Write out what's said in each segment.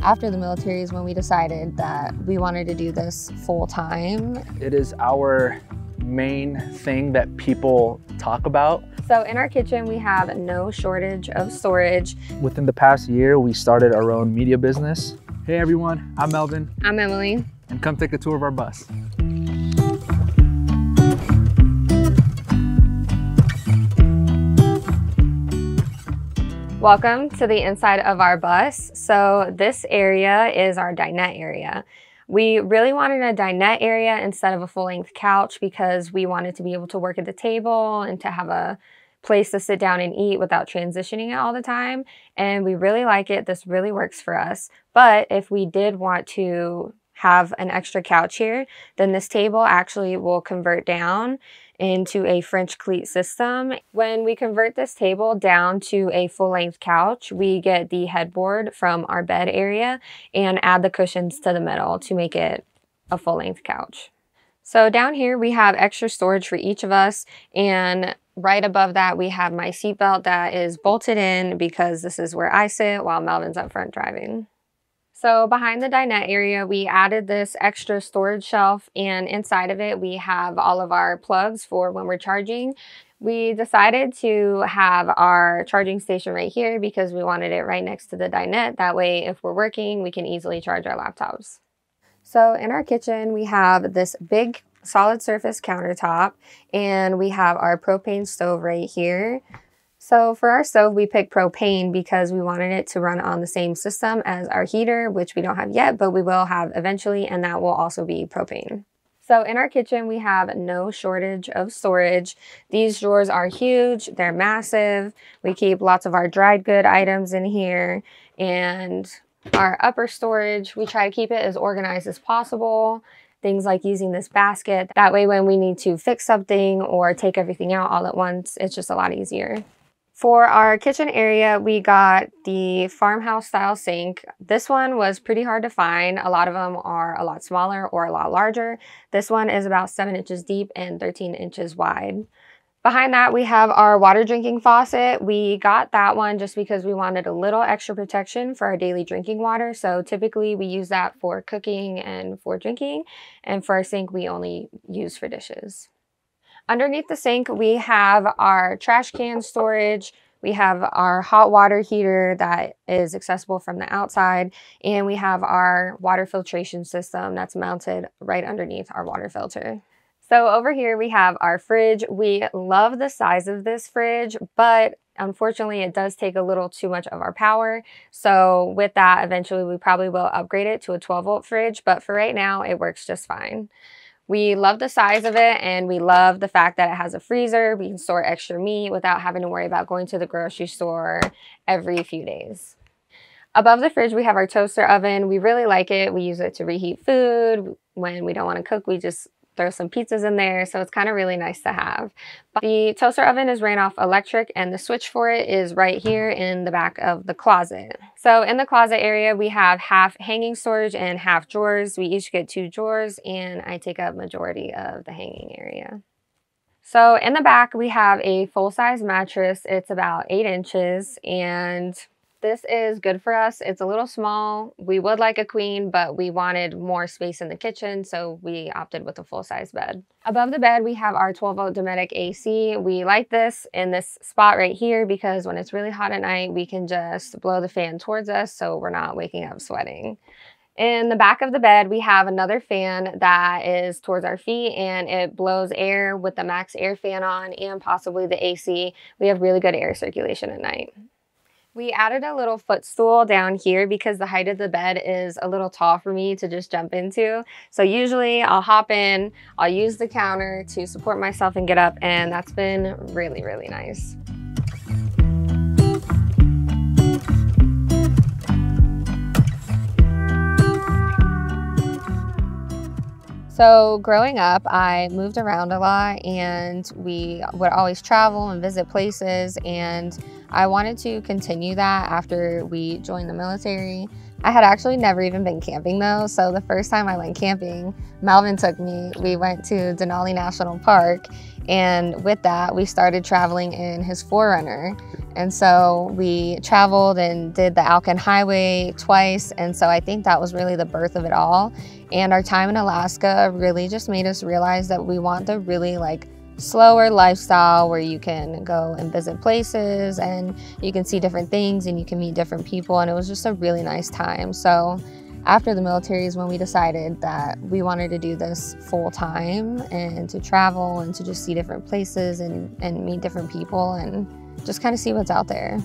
after the military is when we decided that we wanted to do this full time. It is our main thing that people talk about. So in our kitchen, we have no shortage of storage. Within the past year, we started our own media business. Hey everyone, I'm Melvin. I'm Emily. And come take a tour of our bus. Welcome to the inside of our bus. So this area is our dinette area. We really wanted a dinette area instead of a full-length couch because we wanted to be able to work at the table and to have a place to sit down and eat without transitioning it all the time. And we really like it. This really works for us. But if we did want to have an extra couch here, then this table actually will convert down into a French cleat system. When we convert this table down to a full-length couch, we get the headboard from our bed area and add the cushions to the middle to make it a full-length couch. So down here we have extra storage for each of us, and right above that we have my seatbelt that is bolted in because this is where I sit while Melvin's up front driving. So behind the dinette area, we added this extra storage shelf, and inside of it, we have all of our plugs for when we're charging. We decided to have our charging station right here because we wanted it right next to the dinette. That way, if we're working, we can easily charge our laptops. So in our kitchen, we have this big solid surface countertop, and we have our propane stove right here. So for our stove, we picked propane because we wanted it to run on the same system as our heater, which we don't have yet, but we will have eventually, and that will also be propane. So in our kitchen, we have no shortage of storage. These drawers are huge, they're massive. We keep lots of our dried good items in here, and our upper storage, we try to keep it as organized as possible. Things like using this basket. That way when we need to fix something or take everything out all at once, it's just a lot easier. For our kitchen area, we got the farmhouse-style sink. This one was pretty hard to find. A lot of them are a lot smaller or a lot larger. This one is about 7 inches deep and 13 inches wide. Behind that, we have our water drinking faucet. We got that one just because we wanted a little extra protection for our daily drinking water. So typically we use that for cooking and for drinking. And for our sink, we only use for dishes. Underneath the sink, we have our trash can storage. We have our hot water heater that is accessible from the outside. And we have our water filtration system that's mounted right underneath our water filter. So over here we have our fridge. We love the size of this fridge, but unfortunately it does take a little too much of our power. So with that, eventually we probably will upgrade it to a 12-volt fridge, but for right now it works just fine. We love the size of it, and we love the fact that it has a freezer. We can store extra meat without having to worry about going to the grocery store every few days. Above the fridge, we have our toaster oven. We really like it. We use it to reheat food. When we don't want to cook, we just throw some pizzas in there, so it's kind of really nice to have. But the toaster oven is ran off electric, and the switch for it is right here in the back of the closet. So in the closet area, we have half hanging storage and half drawers. We each get 2 drawers, and I take up majority of the hanging area. So in the back, we have a full-size mattress. It's about 8 inches, and this is good for us. It's a little small. We would like a queen, but we wanted more space in the kitchen, so we opted with a full-size bed. Above the bed, we have our 12-volt Dometic AC. We like this in this spot right here because when it's really hot at night, we can just blow the fan towards us so we're not waking up sweating. In the back of the bed, we have another fan that is towards our feet, and it blows air with the max air fan on and possibly the AC. We have really good air circulation at night. We added a little footstool down here because the height of the bed is a little tall for me to just jump into. So usually I'll hop in, I'll use the counter to support myself and get up, and that's been really, really nice. So growing up, I moved around a lot, and we would always travel and visit places, and I wanted to continue that after we joined the military. I had actually never even been camping though, so the first time I went camping, Melvin took me. We went to Denali National Park, and with that, we started traveling in his 4Runner. And so we traveled and did the Alcan Highway twice. And so I think that was really the birth of it all. And our time in Alaska really just made us realize that we want the really like slower lifestyle where you can go and visit places and you can see different things and you can meet different people. And it was just a really nice time. So after the military is when we decided that we wanted to do this full time and to travel and to just see different places and meet different people and just kind of see what's out there.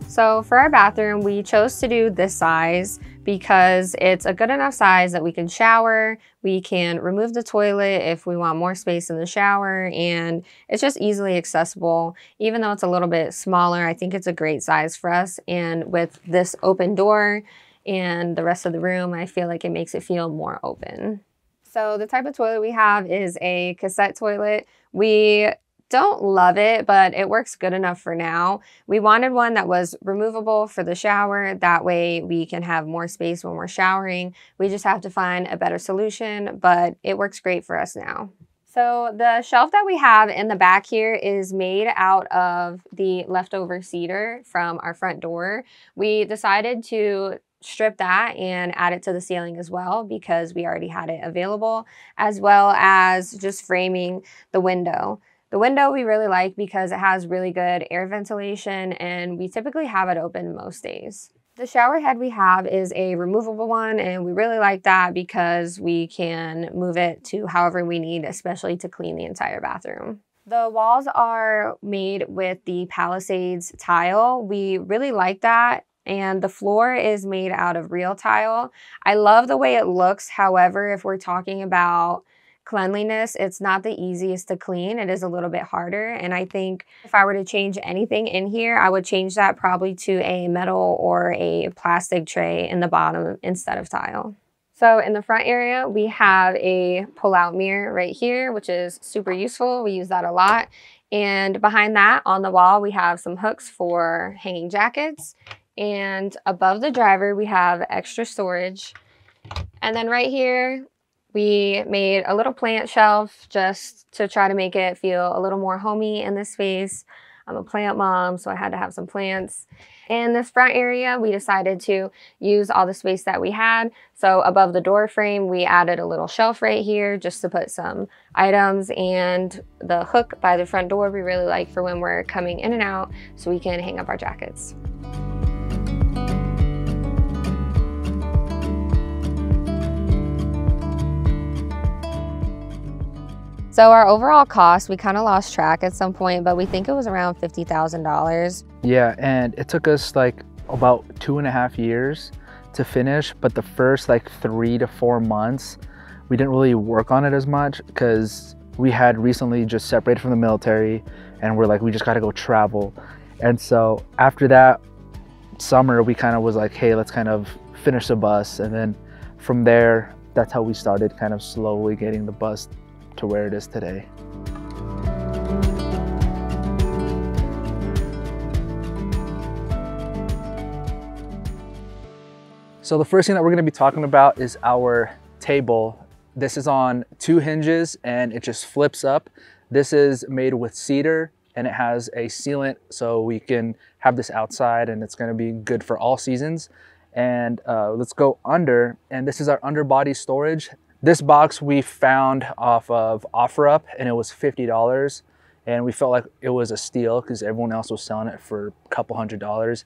So for our bathroom, we chose to do this size because it's a good enough size that we can shower, we can remove the toilet if we want more space in the shower, and it's just easily accessible. Even though it's a little bit smaller, I think it's a great size for us. And with this open door and the rest of the room, I feel like it makes it feel more open. So the type of toilet we have is a cassette toilet. We don't love it, but it works good enough for now. We wanted one that was removable for the shower. That way we can have more space when we're showering. We just have to find a better solution, but it works great for us now. So the shelf that we have in the back here is made out of the leftover cedar from our front door. We decided to strip that and add it to the ceiling as well because we already had it available, as well as just framing the window. The window we really like because it has really good air ventilation and we typically have it open most days. The shower head we have is a removable one and we really like that because we can move it to however we need, especially to clean the entire bathroom. The walls are made with the Palisades tile. We really like that. And the floor is made out of real tile. I love the way it looks. However, if we're talking about cleanliness, it's not the easiest to clean. It is a little bit harder. And I think if I were to change anything in here, I would change that probably to a metal or a plastic tray in the bottom instead of tile. So in the front area, we have a pull-out mirror right here, which is super useful. We use that a lot. And behind that on the wall, we have some hooks for hanging jackets. And above the driver, we have extra storage. And then right here, we made a little plant shelf just to try to make it feel a little more homey in this space. I'm a plant mom, so I had to have some plants. In this front area, we decided to use all the space that we had. So above the door frame, we added a little shelf right here just to put some items, and the hook by the front door we really like for when we're coming in and out so we can hang up our jackets. So our overall cost, we kind of lost track at some point, but we think it was around $50,000. Yeah, and it took us like about 2.5 years to finish, but the first like 3 to 4 months, we didn't really work on it as much because we had recently just separated from the military and we're like, we just got to go travel. And so after that summer, we kind of was like, hey, let's kind of finish the bus. And then from there, that's how we started kind of slowly getting the bus to where it is today. So the first thing that we're going to be talking about is our table. This is on 2 hinges and it just flips up. This is made with cedar and it has a sealant so we can have this outside and it's going to be good for all seasons. And let's go under, and this is our underbody storage. This box we found off of OfferUp and it was $50, and we felt like it was a steal because everyone else was selling it for a couple $100.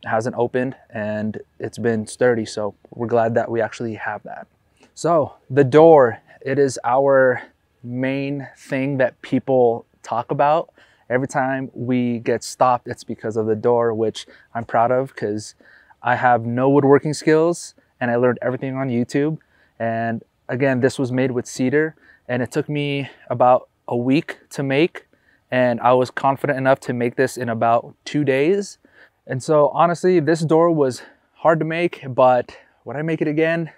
It hasn't opened and it's been sturdy, so we're glad that we actually have that. So the door, it is our main thing that people talk about. Every time we get stopped, it's because of the door, which I'm proud of because I have no woodworking skills and I learned everything on YouTube. And again, this was made with cedar and it took me about a week to make, and I was confident enough to make this in about 2 days. And so honestly, this door was hard to make, but would I make it again?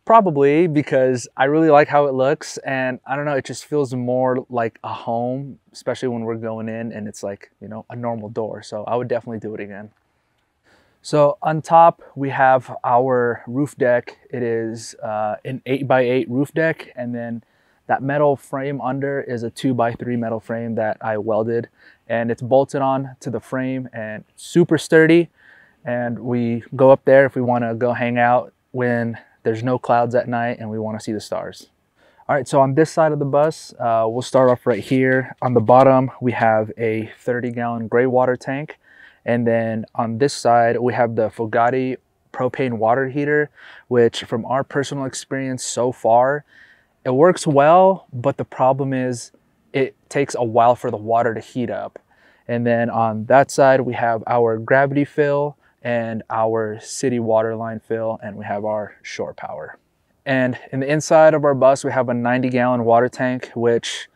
Probably, because I really like how it looks, and I don't know, it just feels more like a home, especially when we're going in and it's like, you know, a normal door. So I would definitely do it again. So on top, we have our roof deck. It is an 8x8 roof deck. And then that metal frame under is a 2x3 metal frame that I welded. And it's bolted on to the frame and super sturdy. And we go up there if we want to go hang out when there's no clouds at night and we want to see the stars. All right, so on this side of the bus, we'll start off right here. On the bottom, we have a 30-gallon gray water tank. And then on this side, we have the Fugatti propane water heater, which from our personal experience so far, it works well, but the problem is it takes a while for the water to heat up. And then on that side, we have our gravity fill and our city water line fill, and we have our shore power. And in the inside of our bus, we have a 90-gallon water tank, which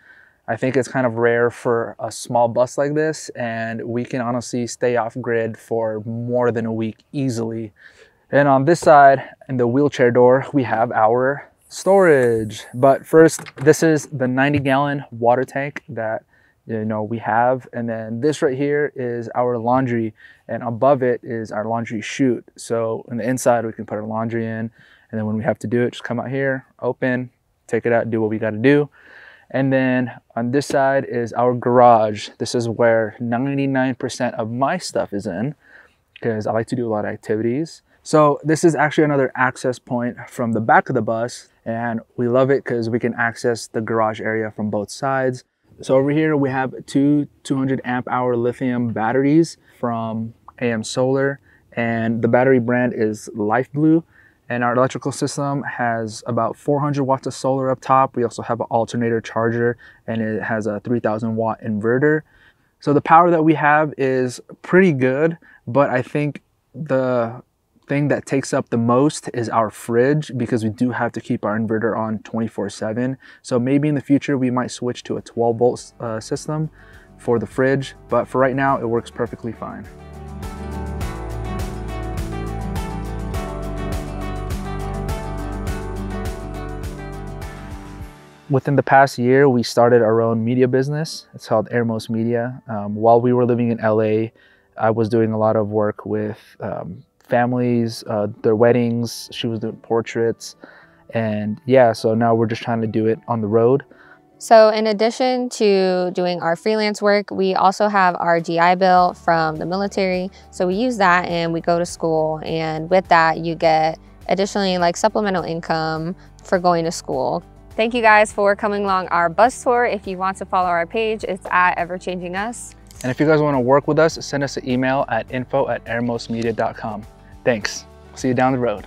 I think it's kind of rare for a small bus like this, and we can honestly stay off grid for more than a week easily. And on this side, in the wheelchair door, we have our storage. But first, this is the 90-gallon water tank that we have, and then this right here is our laundry, and above it is our laundry chute. So in the inside, we can put our laundry in, and then when we have to do it, just come out here, open, take it out, do what we got to do. And then on this side is our garage. This is where 99% of my stuff is in, because I like to do a lot of activities. So this is actually another access point from the back of the bus, and we love it because we can access the garage area from both sides. So over here we have two 200 amp hour lithium batteries from AM Solar, and the battery brand is Life Blue. And our electrical system has about 400 watts of solar up top. We also have an alternator charger, and it has a 3000 watt inverter. So the power that we have is pretty good, but I think the thing that takes up the most is our fridge, because we do have to keep our inverter on 24/7. So maybe in the future we might switch to a 12 volt system for the fridge, but for right now it works perfectly fine. Within the past year, we started our own media business. It's called Airmost Media. While we were living in LA, I was doing a lot of work with families, their weddings. She was doing portraits. And yeah, so now we're just trying to do it on the road. So in addition to doing our freelance work, we also have our GI Bill from the military. So we use that and we go to school. And with that, you get additionally like supplemental income for going to school. Thank you guys for coming along our bus tour. If you want to follow our page, it's at EverChangingUs. And if you guys want to work with us, send us an email at info@airmostmedia.com. Thanks. See you down the road.